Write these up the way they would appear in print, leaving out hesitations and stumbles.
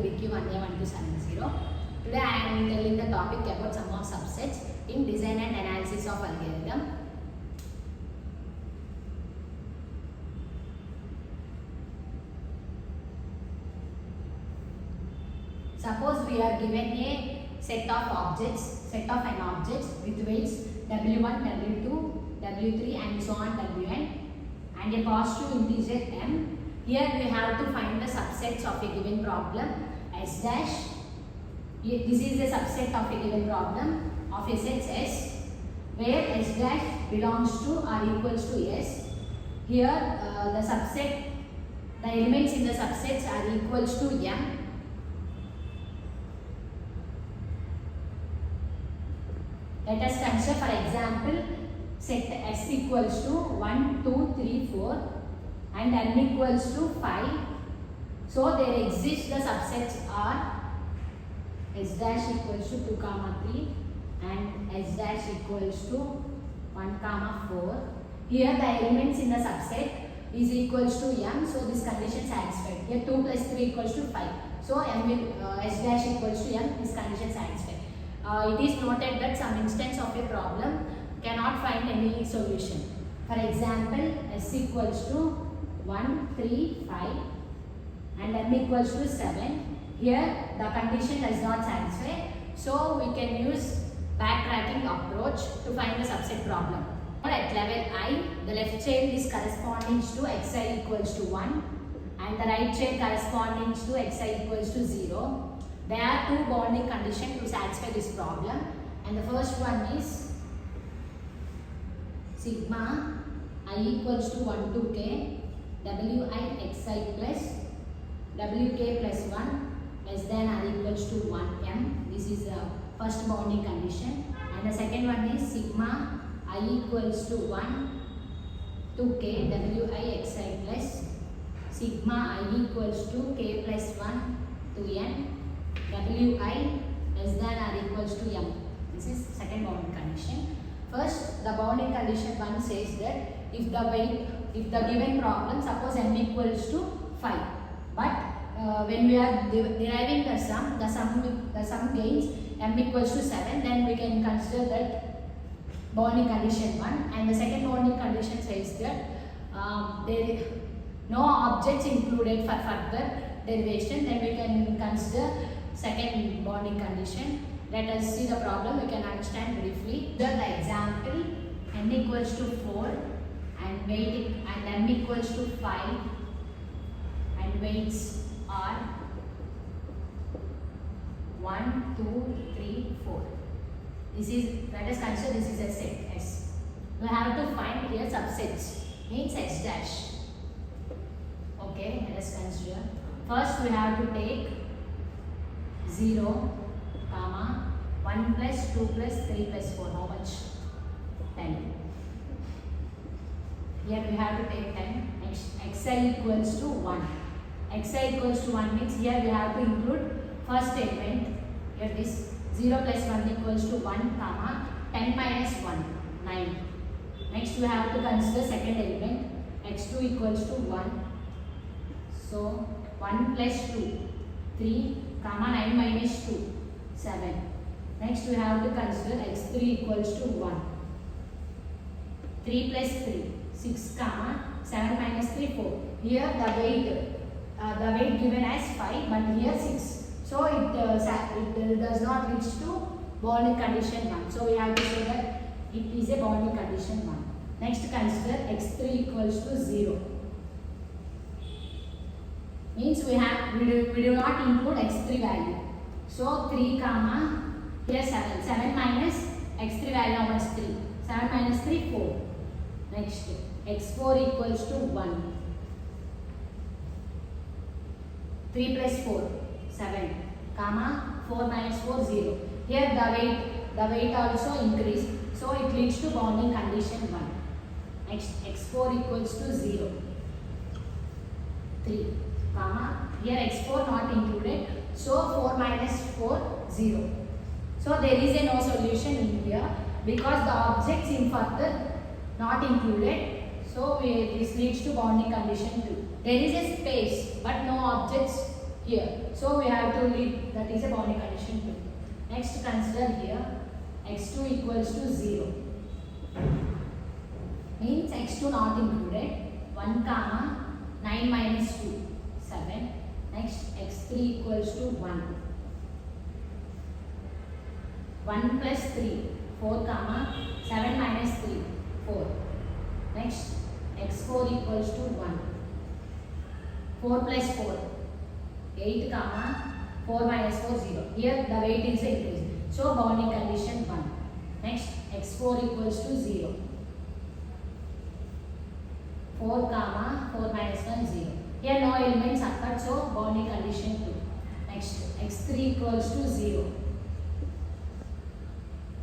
BQ1A1270. Today I am telling the topic about some of subsets in design and analysis of algorithm. Suppose we are given a set of an objects with weights W1, W2, W3 and so on Wn and a positive integer m. Here we have to find the subsets of a given problem S dash. This is the subset of a given problem of a set S where S dash belongs to or equals to S. Here the elements in the subsets are equals to m. Let us consider, for example, set S equals to 1, 2, 3, 4 and n equals to 5. So there exist the subsets are S dash equals to 2, 3 and S dash equals to 1, 4. Here the elements in the subset is equals to m, so this condition satisfied. Here 2 plus 3 equals to 5. So S dash equals to m, this condition satisfied. It is noted that some instance of a problem cannot find any solution. For example, S equals to 1, 3, 5 and m equals to 7. Here the condition does not satisfy. So we can use backtracking approach to find the subset problem. At level I, the left chain is corresponding to xi equals to 1 and the right chain corresponding to xi equals to 0. There are two bounding conditions to satisfy this problem, and the first one is sigma I equals to 1 to k wi xi plus wk plus 1 less than or equals to 1 m. This is the first bounding condition, and the second one is sigma I equals to 1 to k wi xi plus sigma I equals to k plus 1 to n wi less than or equals to m. This is second bounding condition. First, the bounding condition 1 says that if the given problem, suppose m equals to 5, but when we are deriving the sum gains m equals to 7, then we can consider that bounding condition 1, and the second bounding condition says that there no objects included for further derivation, then we can consider second bounding condition. Let us see the problem, we can understand briefly. The example, n equals to 4 and m equals to 5 and weights are 1, 2, 3, 4. Let us consider this is a set S. We have to find here subsets, means S dash. Okay, let us consider. First we have to take 0, 1 plus 2 plus 3 plus 4. How much? 10. Here we have to take 10. Xi equals to 1. Xi equals to 1 means here we have to include first statement. Here this 0 plus 1 equals to 1, 10 minus 1, 9. Next we have to consider second element. x2 equals to 1. So 1 plus 2, 3, 9 minus 2, 7. Next we have to consider x3 equals to 1. 3 plus 3, 6, 7 minus 3, 4. Here the weight given as 5, but here 6. So it does not reach to bounding condition 1. So we have to say that it is a bounding condition 1. Next consider x3 equals to 0. Means we do not include x3 value. So 3, here 7. 7 minus x3 value how much? 3. 7 minus 3, 4. Next x4 equals to 1. 3 plus 4, 7. 4 minus 4, 0. Here the weight also increased. So it leads to bounding condition 1. Next x4 equals to 0. 3. Here x4 not included, so 4 minus 4, 0. So there is no solution in here because the objects in further not included, so this leads to bounding condition 2. There is a space but no objects here. So we have to leave, that is a boundary condition 2. Next consider here x2 equals to 0. Means x2 not included. 1 comma 9 minus 2, 7. Next x3 equals to 1. 1 plus 3, 4 comma 7 minus 3, 4. Next x4 equals to 1. 4 plus 4, 8 comma 4 minus 4, 0. Here the weight is increasing. So boundary condition 1. Next x4 equals to 0. 4 comma 4 minus 1, 0. Here no elements occurred, so boundary condition 2. Next x3 equals to 0.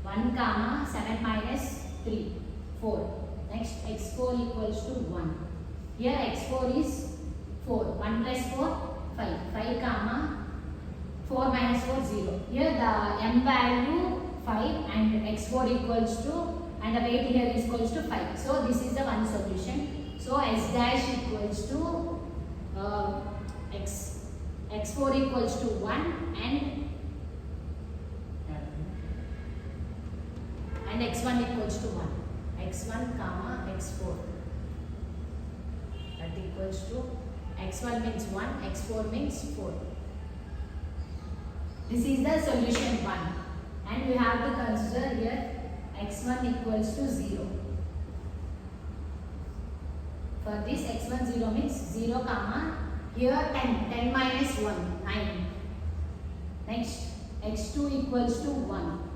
1 comma 7 minus 3, 4. Next x4 equals to 1. Here x4 is 4. 1 plus 4, 5. 5 comma 4 minus 4, 0. Here the m value 5 and x4 equals to, and the weight here is equals to 5. So this is the one solution. So s dash equals to x4 equals to 1 and x1 equals to 1. x1 comma x4, that equals to x1 means 1, x4 means 4. This is the solution 1, and we have to consider here x1 equals to 0. For this x1 0 means 0 comma here 10 minus 1, 9. Next x2 equals to 1.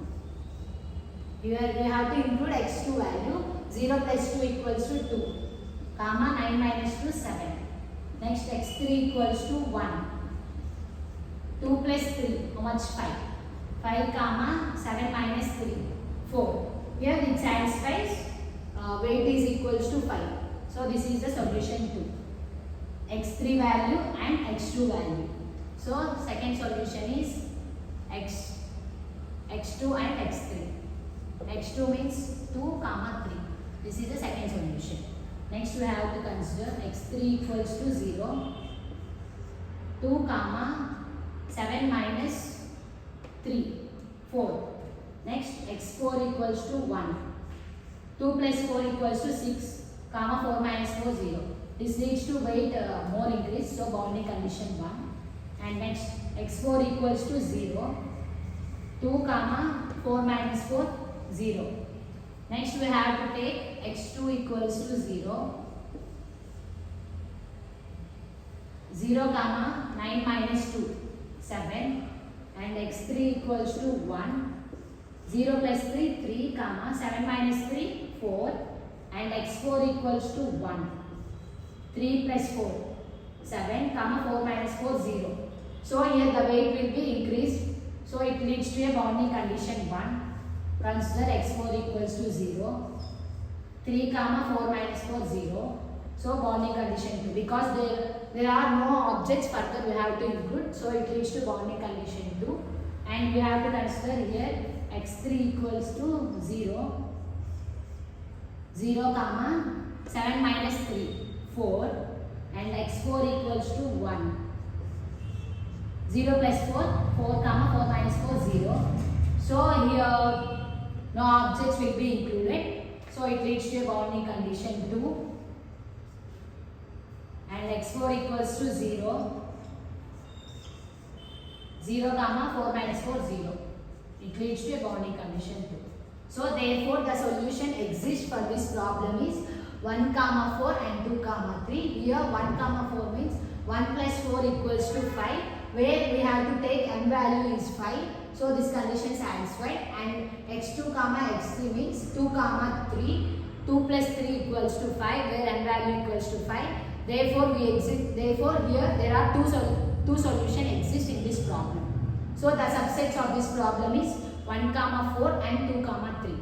Here we have to include x2 value. 0 plus 2 equals to 2, comma 9 minus 2, 7. Next x3 equals to 1. 2 plus 3, how much? 5. 5 comma 7 minus 3, 4. Here it satisfies weight is equals to 5. So this is the solution 2. x3 value and x2 value. So second solution is x2 and x3. x2 means 2 comma 3. This is the second solution. Next we have to consider x3 equals to 0. 2 comma 7 minus 3, 4. Next x4 equals to 1. 2 plus 4 equals to 6, comma 4 minus 4, 0. This leads to weight more increase, so boundary condition 1. And next x4 equals to 0. 2 comma 4 minus 4, 0. Next we have to take x2 equals to 0. 0 comma 9 minus 2, 7. And x3 equals to 1. 0 plus 3, 3 comma 7 minus 3, 4. And x4 equals to 1. 3 plus 4, 7 comma 4 minus 4, 0. So here the weight will be increased. So it leads to a boundary condition 1. Consider x4 equals to 0. 3 comma 4 minus 4, 0. So boundary condition 2. Because there are no objects further we have to include. So it leads to boundary condition 2. And we have to consider here x3 equals to 0. 0 comma 7 minus 3, 4. And x4 equals to 1. 0 plus 4, 4 comma 4 minus 4, 0. So here no objects will be included. So it leads to a boundary condition 2. And x4 equals to 0. 0 comma 4 minus 4, 0. It leads to a boundary condition 2. So therefore the solution exists for this problem is 1 comma 4 and 2 comma 3. Here 1 comma 4 means 1 plus 4 equals to 5, where we have to take m value is 5. So this condition is satisfied. And x2 comma x3 means 2 comma 3. 2 plus 3 equals to 5, where m value equals to 5. Therefore here there are two solutions exist in this problem. So the subsets of this problem is 1 comma 4 and 2 comma 3.